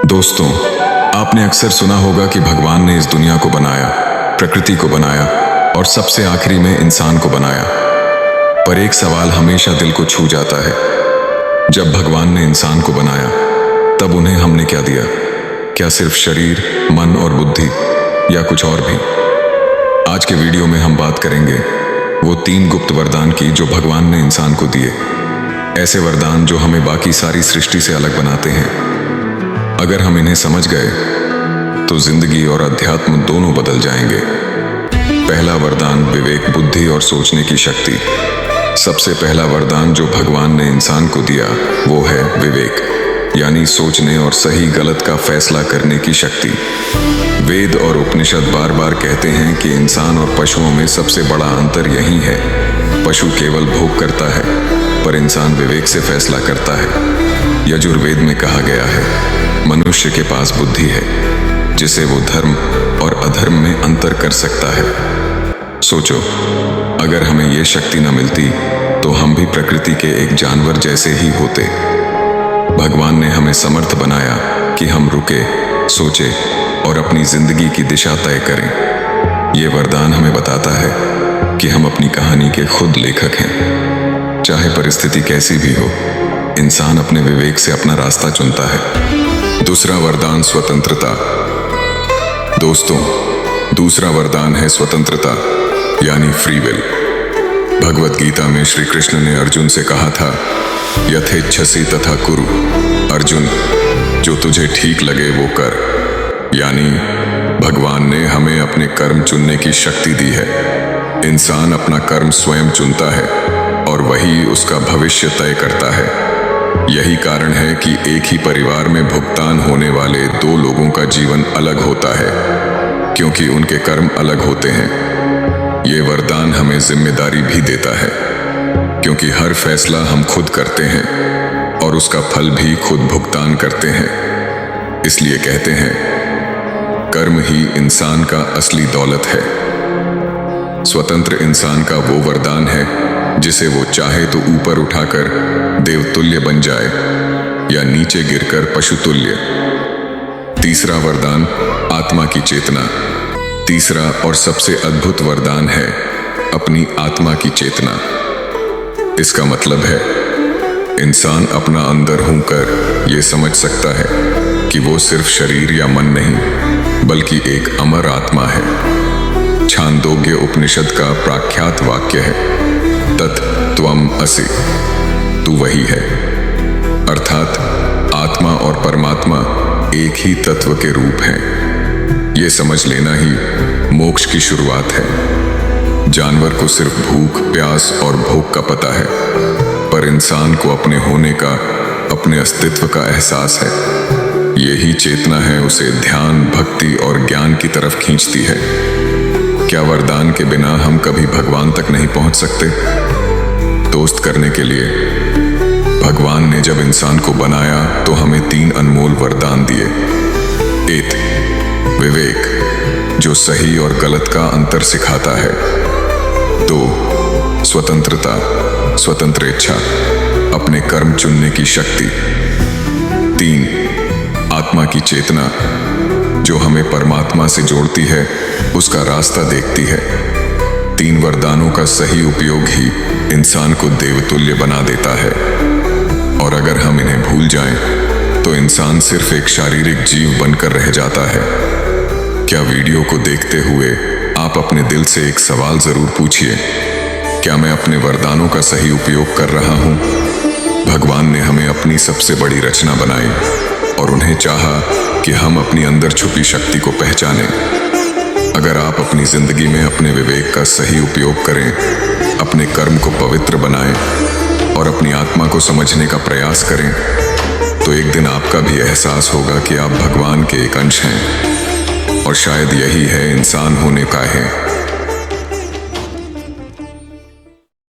दोस्तों, आपने अक्सर सुना होगा कि भगवान ने इस दुनिया को बनाया, प्रकृति को बनाया और सबसे आखिरी में इंसान को बनाया। पर एक सवाल हमेशा दिल को छू जाता है। जब भगवान ने इंसान को बनाया, तब उन्हें हमने क्या दिया? क्या सिर्फ शरीर, मन और बुद्धि, या कुछ और भी? आज के वीडियो में हम बात करेंगे वो 3 गुप्त वरदान की जो भगवान ने इंसान को दिए। ऐसे वरदान जो हमें बाकी सारी सृष्टि से अलग बनाते हैं। अगर हम इन्हें समझ गए तो जिंदगी और अध्यात्म दोनों बदल जाएंगे। पहला वरदान, विवेक, बुद्धि और सोचने की शक्ति। सबसे पहला वरदान जो भगवान ने इंसान को दिया वो है विवेक, यानी सोचने और सही गलत का फैसला करने की शक्ति। वेद और उपनिषद बार बार कहते हैं कि इंसान और पशुओं में सबसे बड़ा अंतर यही है। पशु केवल भोग करता है, पर इंसान विवेक से फैसला करता है। यजुर्वेद में कहा गया है, मनुष्य के पास बुद्धि है जिसे वो धर्म और अधर्म में अंतर कर सकता है। सोचो, अगर हमें ये शक्ति न मिलती तो हम भी प्रकृति के एक जानवर जैसे ही होते। भगवान ने हमें समर्थ बनाया कि हम रुके, सोचे और अपनी जिंदगी की दिशा तय करें। ये वरदान हमें बताता है कि हम अपनी कहानी के खुद लेखक हैं। चाहे परिस्थिति कैसी भी हो, इंसान अपने विवेक से अपना रास्ता चुनता है। दूसरा वरदान, स्वतंत्रता। दोस्तों, दूसरा वरदान है स्वतंत्रता, यानी फ्री विल। भगवत गीता में श्री कृष्ण ने अर्जुन से कहा था, यथेच्छसि तथा कुरु। अर्जुन, जो तुझे ठीक लगे वो कर। यानी भगवान ने हमें अपने कर्म चुनने की शक्ति दी है। इंसान अपना कर्म स्वयं चुनता है और वही उसका भविष्य तय करता है। यही कारण है कि एक ही परिवार में भुगतान होने वाले 2 लोगों का जीवन अलग होता है, क्योंकि उनके कर्म अलग होते हैं। ये वरदान हमें जिम्मेदारी भी देता है, क्योंकि हर फैसला हम खुद करते हैं और उसका फल भी खुद भुगतान करते हैं। इसलिए कहते हैं, कर्म ही इंसान का असली दौलत है। स्वतंत्र इंसान का वो वरदान है जिसे वो चाहे तो ऊपर उठाकर देवतुल्य बन जाए या नीचे गिरकर पशुतुल्य। तीसरा वरदान, आत्मा की चेतना। तीसरा और सबसे अद्भुत वरदान है अपनी आत्मा की चेतना। इसका मतलब है, इंसान अपना अंदर होकर ये समझ सकता है कि वो सिर्फ शरीर या मन नहीं, बल्कि एक अमर आत्मा है। छांदोग्य उपनिषद का प्रख्यात वाक्य है, तत् त्वम् असि, तू वही है। अर्थात आत्मा और परमात्मा एक ही तत्व के रूप हैं। ये समझ लेना ही मोक्ष की शुरुआत है। जानवर को सिर्फ भूख, प्यास और भोग का पता है, पर इंसान को अपने होने का, अपने अस्तित्व का एहसास है। यही चेतना है उसे ध्यान, भक्ति और ज्ञान की तरफ खींचती है। क्या वरदान के बिना हम कभी भगवान तक नहीं पहुंच सकते? दोस्त करने के लिए भगवान ने जब इंसान को बनाया तो हमें 3 अनमोल वरदान दिए। 1, विवेक, जो सही और गलत का अंतर सिखाता है। 2, स्वतंत्रता, स्वतंत्र इच्छा, अपने कर्म चुनने की शक्ति। 3, आत्मा की चेतना, जो हमें परमात्मा से जोड़ती है, उसका रास्ता देखती है। 3 वरदानों का सही उपयोग ही इंसान को देवतुल्य बना देता है। और अगर हम इन्हें भूल जाएं, तो इंसान सिर्फ एक शारीरिक जीव बनकर रह जाता है। क्या वीडियो को देखते हुए आप अपने दिल से एक सवाल जरूर पूछिए, क्या मैं अपने वरदानों का सही उपयोग कर रहा हूं? भगवान ने हमें अपनी सबसे बड़ी रचना बनाई और उन्हें चाहा कि हम अपनी अंदर छुपी शक्ति को पहचानें। अगर आप अपनी जिंदगी में अपने विवेक का सही उपयोग करें, अपने कर्म को पवित्र बनाएं और अपनी आत्मा को समझने का प्रयास करें, तो एक दिन आपका भी एहसास होगा कि आप भगवान के एक अंश हैं। और शायद यही है इंसान होने का है